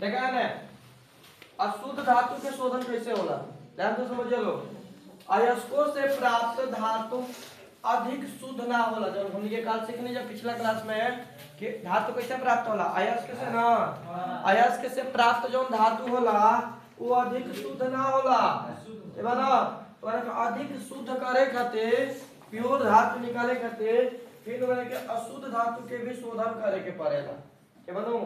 देखा है ना, अशुद्ध धातु के शोधन कैसे होला, ध्यान से समझ लो। अयस्कों से प्राप्त धातु अधिक शुद्ध ना होला। जब हम ये काल सीखने जब पिछला क्लास में कि धातु कैसे प्राप्त होला, अयस्क से ना, अयस्क से प्राप्त जो धातु होला वो अधिक शुद्ध ना होला, है ना। तो अधिक शुद्ध करे खातिर, प्योर धातु निकाले खातिर फिर मैंने के अशुद्ध धातु के भी शोधन करे के पड़ेगा, के बनो।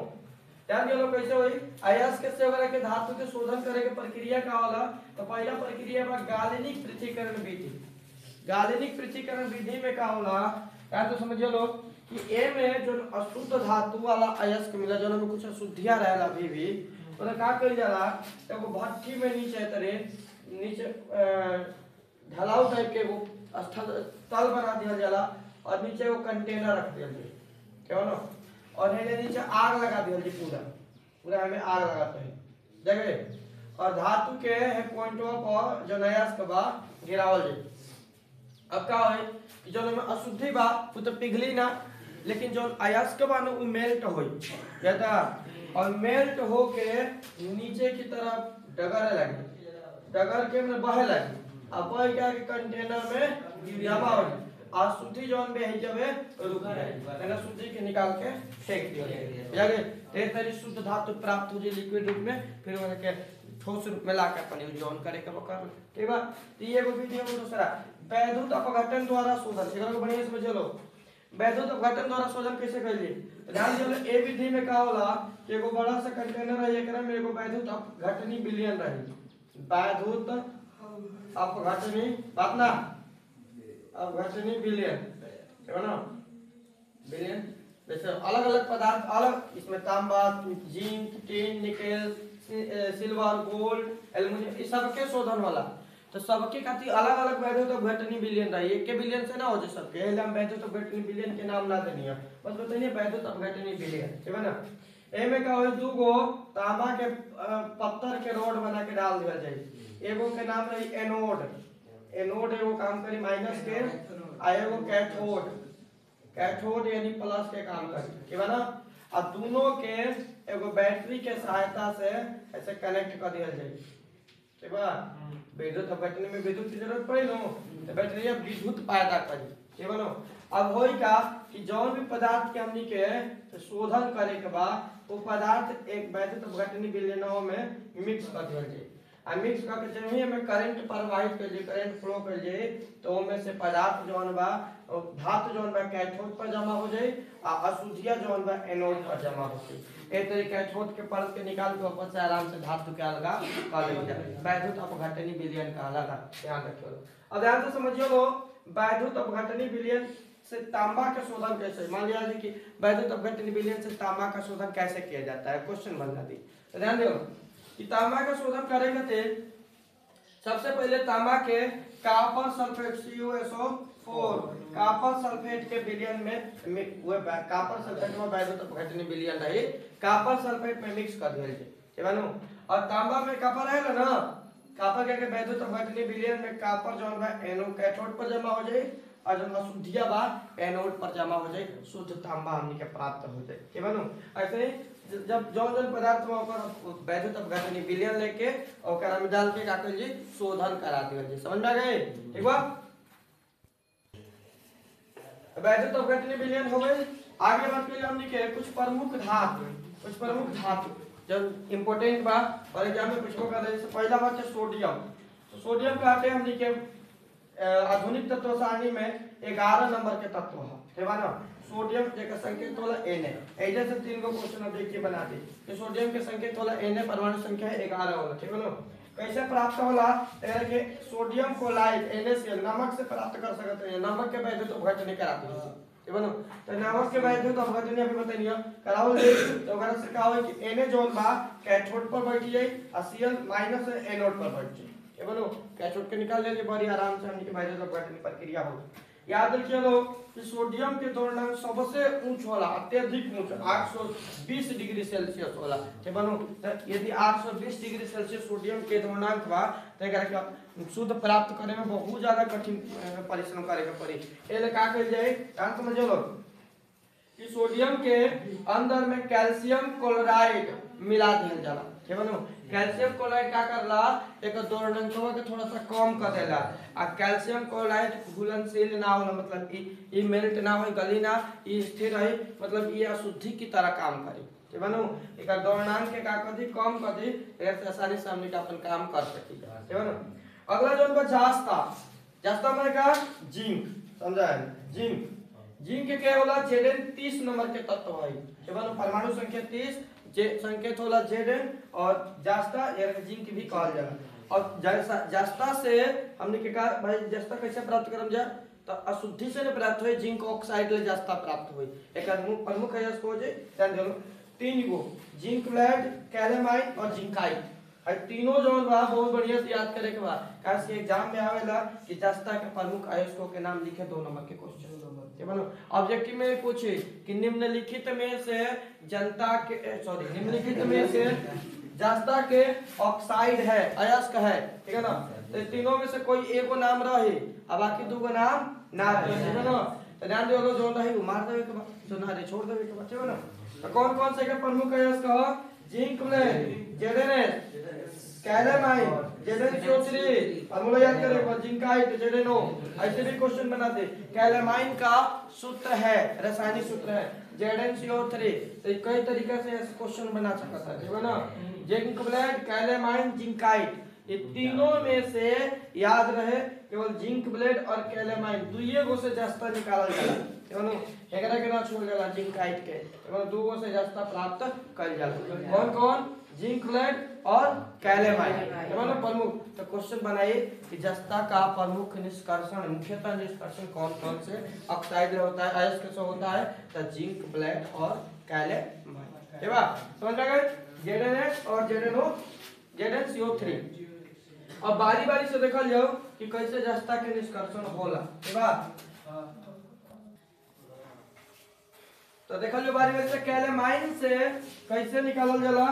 ध्यान दियो कैसे होई, अयस्क से वगैरह के धातु के शोधन करे के प्रक्रिया का होला। तो पहला प्रक्रिया बा गालेनिक पृथक्करण विधि। गालेनिक पृथक्करण विधि में का होला, या तो समझिए लो कि ए में जो अशुद्ध धातु वाला अयस्क मिला, जो में कुछ अशुद्धियां रहला अभी भी, तो का कइल जाला, एगो भट्ठी में नीचे तरे नीचे ढलाव टाइप के वो स्थल तल बना दिया जाला और नीचे वो कंटेनर रख दिया जाए, क्या ना, और है नीचे आग लगा दिया जाए, पूरा पूरा हमें आग लगाते हैं देखे, और धातु के है पॉइंटों पर जो अयस्क बा गिरावल जाए। अब का है कि जो में अशुद्धि बा वो तो पिघली ना, लेकिन जो अयस्क बा ना वो मेल्ट होई कहता, और मेल्ट होके नीचे की तरफ डगर लगे, डगर के में बहे लगे, अब बह क्या के कंटेनर में जमा हो, अशुद्धि जोन में है जब रुक जाए, ना शुद्धि के निकाल के फेंक दिया जाए, ढेर सारी शुद्ध धातु प्राप्त हो जाए लिक्विड रूप में, फिर वो के ठोस रूप में लाकर अपन यूज ऑन करे के बकर, ठीक बा। तो ये एगो विधि है दूसरा वैद्युत अपघटन द्वारा शोधन, एकरा को बढ़िया से समझ लो। वैद्युत अपघटन द्वारा शोधन कैसे करिए, ध्यान दियो। ए विधि में का होला कि एगो बड़ा सा कंटेनर है, एकरा में एगो वैद्युत अपघटनी विलयन रही, वैद्युत अपघटनी बात ना, अपघटनी विलयन, है ना, विलयन। जैसे अलग अलग पदार्थ अलग, इसमें तांबा, zinc, tin, nickel, silver, gold, aluminium, इस सब के शोधन वाला। तो सबके खातिर अलग अलग वैद्युत अपघटनी विलयन रही, एक के विलयन से ना हो जाए सबके, इसलिए हम वैद्युत अपघटनी विलयन के नाम ना देनी है, बस बताइए वैद्युत अपघटनी विलयन, ठीक है ना। ए में का हो, दू गो तांबा के पत्थर के रोड बना के डाल दिया जाए, एगो के नाम रही एनोड, एनोड एगो काम करी माइनस के, आ एगो कैथोड, कैथोड यानी प्लस के काम करी, ठीक है ना। और दोनों के एगो बैटरी के सहायता से ऐसे कनेक्ट कर दिया जाए, ठीक है। विद्युत अपघटन में विद्युत की जरूरत पड़ी नो, तो बैटरी विद्युत पैदा करी, ठीक है ना। अब होई का कि जौन भी पदार्थ के हमनी के शोधन करे के बाद वो पदार्थ एक वैद्युत अपघटनी विलयनों में मिक्स कर दिया जाए, आ मिक्स करके जब ही हमें करंट प्रवाहित कर जाए, करंट फ्लो कर जाए, तो उनमें से पदार्थ जौन बा धातु जौन बा कैथोड पर जमा हो जाए, आ अशुद्धियां जौन बा एनोड पर जमा हो जाए। एक तरीके कैथोड के परत के निकाल के ऊपर से आराम से धातु के अलगा कर लिया जाए, वैद्युत अपघटनी विलयन का अलग, ध्यान रखियो। अब ध्यान से समझियो लो, वैद्युत अपघटनी विलयन से तांबा का शोधन कैसे, मान लिया कि वैद्युत अपघटनी विलयन से तांबा का शोधन कैसे किया जाता है, क्वेश्चन बन जाती। तो ध्यान दियो कि तांबा का शोधन करेंगे थे, सबसे पहले तांबा के copper sulphate CuSO4 copper sulphate के विलयन में वो कॉपर सल्फेट में वैद्युत अपघटनी विलयन रही, कॉपर सल्फेट में मिक्स कर दिया जाए, ठीक है ना। और तांबा में कॉपर है ना, कॉपर के वैद्युत अपघटनी विलयन में कॉपर जो है एनोड कैथोड पर जमा हो जाए, और जो अशुद्धियां बा एनोड पर जमा हो जाए, शुद्ध तांबा हमनी के प्राप्त हो जाए, ठीक है ना। ऐसे जब जौन पदार्थ में ओकर वैद्युत अपघटनी विलयन लेके ओकरा में डाल के का कइल जी शोधन करा दिया जी, समझ में आ गए, ठीक बा। वैद्युत अपघटनी विलयन हो गई। आगे बात करिए हमनी के कुछ प्रमुख धातु जब इंपॉर्टेंट बा और एग्जाम में पूछबो कर रहे, पहला बात है सोडियम। तो सोडियम कहते हैं हमनी के आधुनिक तत्व सारणी में 11 नंबर के तत्व है, ठीक है ना। सोडियम जेका संकेत होला Na, ऐसे से तीन गो क्वेश्चन अब देखिए बना दी कि सोडियम के संकेत होला Na, परमाणु संख्या है 11 होला, ठीक है ना। कैसे प्राप्त होला, के सोडियम क्लोराइड NaCl नमक से प्राप्त कर सकते हैं, नमक के वैद्युत अपघटनी कराती है, ठीक है ना। तो नमक के वैद्युत अपघटनी अभी बताइए कराओ दे, तो ओकरा से का होई कि Na जोन बा कैथोड पर बैठ जाए और Cl माइनस एनोड पर बैठ जाए, ठीक है ना। कैथोड के निकाल ले बड़ी आराम से हमनी के वैद्युत अपघटनी प्रक्रिया हो। याद रखिए लो कि सोडियम के द्रव्यमान सबसे ऊंच होला, अत्यधिक ऊंच 820 डिग्री सेल्सियस होला, ठीक है ना। तो यदि 820 डिग्री सेल्सियस सोडियम के द्रव्यमान बा तो एकरा के शुद्ध प्राप्त करे में बहुत ज्यादा कठिन परिश्रम करे के पड़ी। एले का कइल जाए, ध्यान समझ लो कि सोडियम के अंदर में कैल्शियम क्लोराइड मिला दिया जाला ठीक बनो। कैल्शियम क्लोराइड का करला एक दोर्णंकवा के थोड़ा सा कम कर देला आ कैल्शियम क्लोराइड घुलनशील ना होला मतलब ई मेल्ट ना होई गली ना ई स्थिर रही मतलब ये अशुद्धि की तरह काम करी ठीक बनो। एक दोर्णांक के का कर दी कम कर दी ऐसे आसानी से हमने अपन काम कर सकी ठीक बनो। अगला जोन बा जास्ता जास्ता में का जिंक समझा है जिंक जिंक के क्या होला Zn 30 नंबर के तत्व है ठीक बनो। परमाणु संख्या 30 जे संकेत होला Zn और जास्ता यानी जिंक भी कहल जाला। और जास्ता से हमने के कहा भाई जास्ता कैसे प्राप्त करम जा तो अशुद्धि से न प्राप्त होई जिंक ऑक्साइड ले जास्ता प्राप्त होई। एकर प्रमुख है इसको जे ध्यान देलो तीन गो जिंक ब्लेड कैलेमाइन और जिंकाइट है तीनों जोन बा बहुत बढ़िया से याद करे के बा काहे कि एग्जाम में आवेला कि जास्ता के प्रमुख अयस्कों के नाम लिखे 2 नंबर के क्वेश्चन ठीक बनो। ऑब्जेक्टिव में पूछे कि निम्नलिखित में से जनता के सॉरी निम्नलिखित में से जास्ता के ऑक्साइड है अयस्क है ठीक है ना तो तीनों में से कोई एगो नाम रहे अब बाकी दूगो नाम ना रहे ठीक है ना। तो ध्यान दियो जो रही मार देवे के बाद जो ना रे छोड़ देवे के बाद ठीक है ना। तो कौन कौन से के प्रमुख अयस्क है zinc blende Zns calamine Zn formula याद करें जिंकाइट Zno ऐसे भी क्वेश्चन बनाते। कैलेमाइन का सूत्र है रासायनिक सूत्र है ZnCO3 तो कई तरीके से ऐसे क्वेश्चन बना सकता है ठीक है ना। जिंक ब्लेड कैलेमाइन जिंकाइट ये तीनों में से याद रहे केवल जिंक ब्लेड और कैलेमाइन दुइये गो से जास्ता निकालल जाला ठीक है ना। एकरा के ना छोड़ जाला जिंकाइट के केवल दो गो से जास्ता प्राप्त कइल जाला कौन कौन जिंक ब्लेड और कैलेमाइन ठीक है ना प्रमुख। तो क्वेश्चन बनाइए कि जस्ता का प्रमुख निष्कर्षण मुख्यतः निष्कर्षण कौन कौन से ऑक्साइड में होता है अयस्क से होता है तो जिंक ब्लेड और कैलेमाइन ठीक है समझ आ गए। Zns और Zno ZnCO3 अब बारी बारी से देखल जाओ कि कैसे जस्ता के निष्कर्षण होला ठीक है। तो देखल जो बारी बारी से कैलेमाइन से कैसे निकालल जाला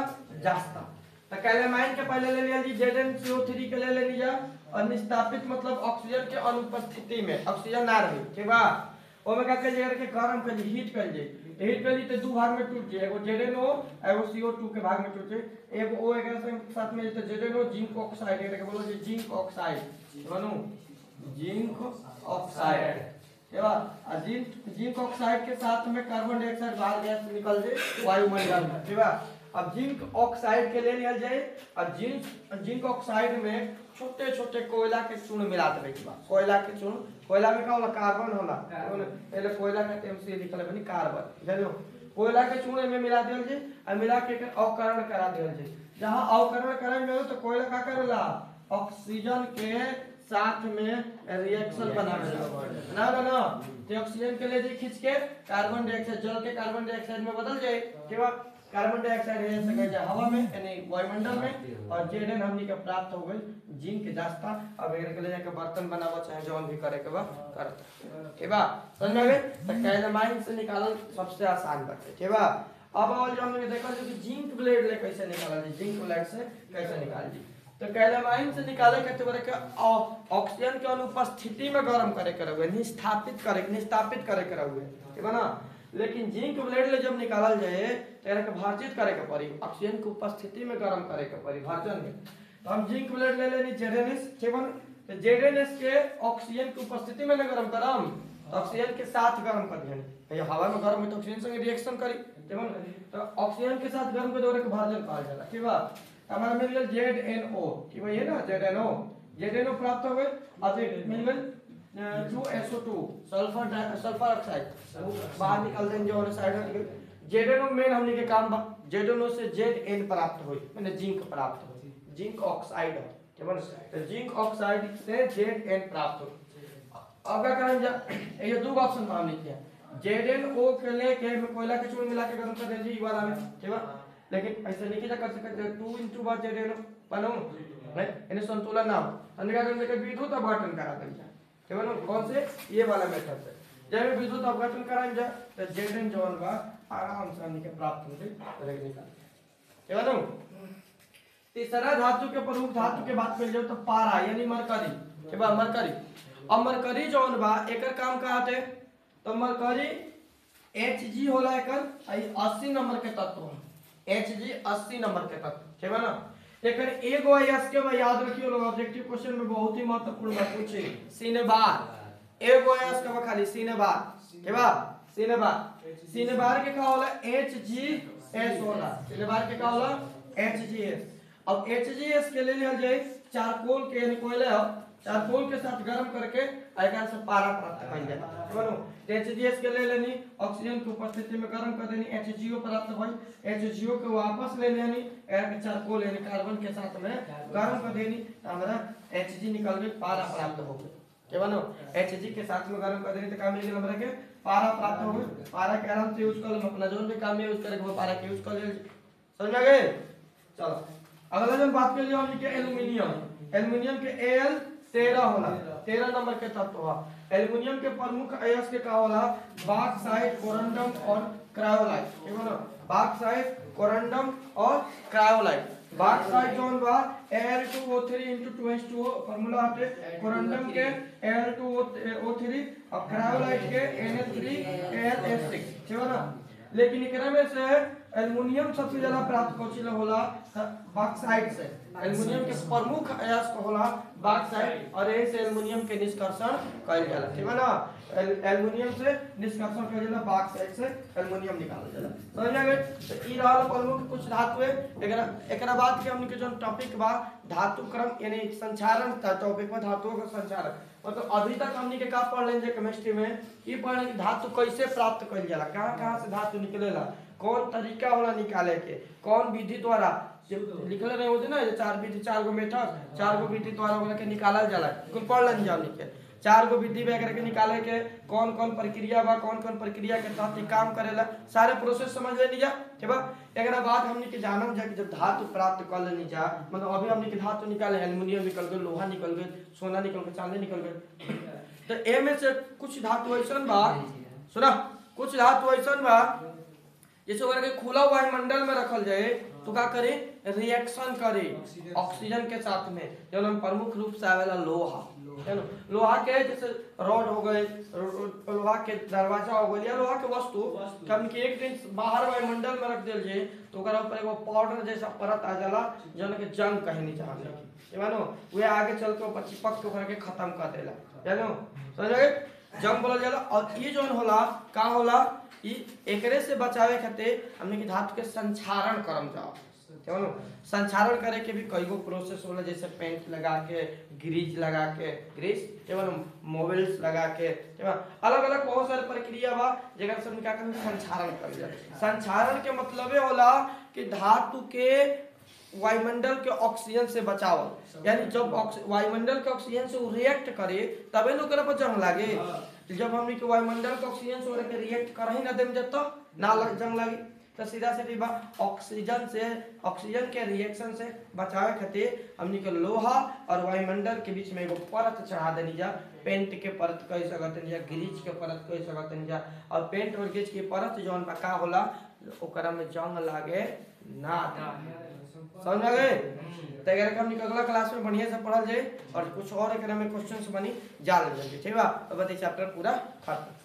जस्ता तो कैलेमाइन के पहले ले लिया जी ZnCO3 के ले लेनी जा और निस्तापित मतलब ऑक्सीजन के अनुपस्थिति में ऑक्सीजन ना रही ठीक बा ओमे का के जगह के गरम कर हीट कर जे हीट कर ली तो दो भाग में टूट जाए एगो Zno एगो CO2 के भाग में टूट जाए एगो O एकरा से साथ में तो Zno जिंक ऑक्साइड एकरा के बोलो जी जिंक ऑक्साइड बनो जिंक ऑक्साइड ठीक बा आ जिंक ऑक्साइड के साथ में कार्बन डाइऑक्साइड बाहर गैस निकल जाए वायुमंडल में ठीक बा। अब जिंक ऑक्साइड के ले लिया जाए और जिंक ऑक्साइड में छोटे छोटे कोयला के चूर्ण मिला देवे के बाद कोयला के चूर्ण कोयला में का होला कार्बन होला पहले कोयला का एमसी लिखल है बनी कार्बन जानो कोयला के चूर्ण में मिला देल जे और मिला के अवकरण करा देल जे जहां अवकरण करे में तो कोयला का करेला ऑक्सीजन के साथ में रिएक्शन बनावे ना ना तो ऑक्सीजन के ले जे खींच के कार्बन डाइऑक्साइड जल के कार्बन डाइऑक्साइड में बदल जाए ठीक बा। कार्बन डाइऑक्साइड है सके जा हवा में यानी वायुमंडल में और Zn हमनी के प्राप्त हो गई जिंक जास्ता अब एकरा के ले जाके बर्तन बनावा चाहे जौन भी करे के बा कर ठीक बा समझ में आ गए। तो कैलेमाइन से निकालल सबसे आसान बात ठीक बा। अब और जो हमने देखा कि जिंक ब्लेड ले कैसे निकालल जिंक ब्लेड से कैसे निकाल दी तो कैलेमाइन से निकाले के के ऑक्सीजन के अनुपस्थिति में गर्म करे के रहुए निस्तापित करे के रहुए ठीक बा ना। लेकिन जिंक ब्लेड ले जब निकालल जाए तो एकरा के भार्जित करे के पड़ी ऑक्सीजन की उपस्थिति में गर्म करे के पड़ी भार्जन में। तो हम जिंक ब्लेड ले लेनी Zns ठीक बा तो Zns के ऑक्सीजन की उपस्थिति में न गर्म करम तो ऑक्सीजन के साथ गर्म कर देनी ये हवा में गर्म है तो ऑक्सीजन संगे रिएक्शन करी ठीक बा तो ऑक्सीजन के साथ गर्म के दौरे के भार्जन कहल जाला ठीक बा। हमारा मिल गया Zno ठीक बा ये ना Zno प्राप्त हो गए अब मिल गए 2SO2 सल्फर ऑक्साइड बाहर निकल दें जो साइड में Zno मेन हमने के काम Zno से Zn प्राप्त हुई माने जिंक प्राप्त हुई जिंक ऑक्साइड ठीक है तो जिंक ऑक्साइड से Zn प्राप्त हो। अब क्या करें जा ये दो ऑप्शन काम लिखिए Zno के लेके कोयला के चूर्ण मिला के गर्म कर दीजिए वाला में ठीक है। लेकिन ऐसे नहीं किया कर सकते 2 * बार Zno बनो इन्हें संतुलन ना हो क्या करने के विद्युत अपघटन करा देंगे ठीक है ना कौन से ये वाला मेथड से जब विद्युत अपघटन कराएं जा तो Zn जोन बा आराम से हमने के प्राप्त हो जाए ठीक है ना। तीसरा धातु के प्रमुख धातु के बात कर जाओ तो पारा यानी मरकरी ठीक बा मरकरी। अब मरकरी जोन बा एकर काम का आते तो मरकरी Hg होला एकर 80 नंबर के तत्व Hg 80 नंबर के तक ठीक है ना। एकर एगो अयस्क में याद रखियो लोग, ऑब्जेक्टिव क्वेश्चन में बहुत ही महत्वपूर्ण बात पूछे सीने बार एगो अयस्क में खाली सीने बार के बा सीने बार के का होला HgS होला, सीने बार के का होला HgS। अब HgS के ले लिया जाए चारकोल के यानी कोयला हो, चारकोल के साथ गर्म करके आकार से पारा प्राप्त कर जाए बनो। HgS के ले लेनी ऑक्सीजन की उपस्थिति में गर्म कर देनी HgO प्राप्त भई, HgO के वापस ले लेनी एयर के चारकोल यानी कार्बन के साथ में गर्म कर देनी हमरा Hg निकल गई, पारा प्राप्त हो गई के बनो। Hg के साथ में गर्म कर देनी तो काम मिल गया हमरा के पारा प्राप्त हो गई। पारा के आराम से यूज कर लो, अपना जोन भी काम में यूज करे वो पारा के यूज कर ले, समझ गए। चलो अगला जन बात कर लियो हमनी के एल्युमिनियम। एल्युमिनियम के Al13 होला, 13 नंबर के तत्व हुआ। एल्युमिनियम के प्रमुख अयस्क का होला बॉक्साइट, कोरंडम और क्रायोलाइट ठीक है ना। बॉक्साइट, कोरंडम और क्रायोलाइट। बॉक्साइट जोन बा Al2O3 * 2H2O फार्मूला आते, कोरंडम के Al2O3 और क्रायोलाइट के Na3Al6 ठीक है ना। लेकिन एकरा में से एल्युमिनियम सबसे ज्यादा प्राप्त कोचिला होला बॉक्साइट से। एल्युमिनियम के प्रमुख अयस्क होला बॉक्साइट और यही से एल्युमिनियम के निष्कर्षण कइल जाला ठीक है ना। एल्युमिनियम से निष्कर्षण कइल जाला, बॉक्साइट से एल्युमिनियम निकालल जाला, समझ गए। तो ई रहल प्रमुख कुछ धातु है। एकरा बाद के हमनी के जो टॉपिक बा धातु क्रम यानी संचारण टॉपिक में धातुओं का संचारण। मतलब अभी तक हमनी के का पढ़ लेंगे केमिस्ट्री में, ई पढ़ लेंगे धातु कैसे प्राप्त कइल जाला, कहां से धातु निकलेला, कौन तरीका होला निकाले के, कौन विधि द्वारा लिखले रहे होते ना ये 4 विधि 4 गो मेथड 4 गो विधि द्वारा ओकरा के निकालल जाला। कुल पढ़ लेंगे हमनी के 4 गो विधि में एकरा के निकाले के कौन कौन प्रक्रिया बा, कौन कौन प्रक्रिया के तहत काम करेला, सारे प्रोसेस समझ लेनी जा ठीक बा। एकरा बाद हमनी के जानम जा कि जब धातु प्राप्त कर लेनी जा, मतलब अभी हमनी के धातु निकाले एल्युमिनियम निकल गए, लोहा निकल गए, सोना निकल गए, चांदी निकल गए। तो ए में से कुछ धातु ऐसन बा, सुना कुछ धातु ऐसन बा जैसे ओकरा के खुला वायुमंडल में रखल जाए तो का करे रिएक्शन करे ऑक्सीजन के साथ में, जब हम प्रमुख रूप से आवेला लोहा है ना। लोहा के जैसे रॉड हो गए, लोहा के दरवाजा हो गए या लोहा के वस्तु हम के एक दिन बाहर वायुमंडल में रख देल जाए तो ओकरा ऊपर एगो पाउडर जैसा परत आ जाला जौन के जंग कहनी चाहले ठीक है ना। वे आगे चल के ऊपर चिपक के ओकरा के खत्म कर देला जानो, समझ गए, जंग बोलल जाला। और ये जोन होला का होला ई एकरे से बचावे खातिर हमने की धातु के संचारण करम जाओ ठीक है। संचारण करे के भी कई गो प्रोसेस होला, जैसे पेंट लगा के, ग्रीज लगा के, ग्रीस ठीक है, मोबिल्स लगा के ठीक है, अलग अलग बहुत सारे प्रक्रिया बा जेकर से का संचारण कर जाला। संचारण के मतलब होला कि धातु के वायुमंडल के ऑक्सीजन से बचाव, यानी जब वायुमंडल के ऑक्सीजन से वो रिएक्ट करे तबे न ओकरा पर जंग लागे। जब हमनी के वायुमंडल के ऑक्सीजन से ओकरा के रिएक्ट कर ही ना देम जब तो ना जंग लागे। तो सीधा सीधी बा ऑक्सीजन के रिएक्शन से बचावे खातिर हमनी के लोहा और वायुमंडल के बीच में एगो परत चढ़ा देनी जा, पेंट के परत कह सकतनी जा, ग्रीज के परत कह सकतनी जा। और पेंट और ग्रीज के परत जौन बा का होला ओकरा में जंग लागे ना, समझ गए। तो एकरा के हमनी अगला क्लास में बढ़िया से पढ़ल जाए और कुछ और एकरा में क्वेश्चंस बनी जान लेंगे ठीक बा। अब चैप्टर पूरा खत्म।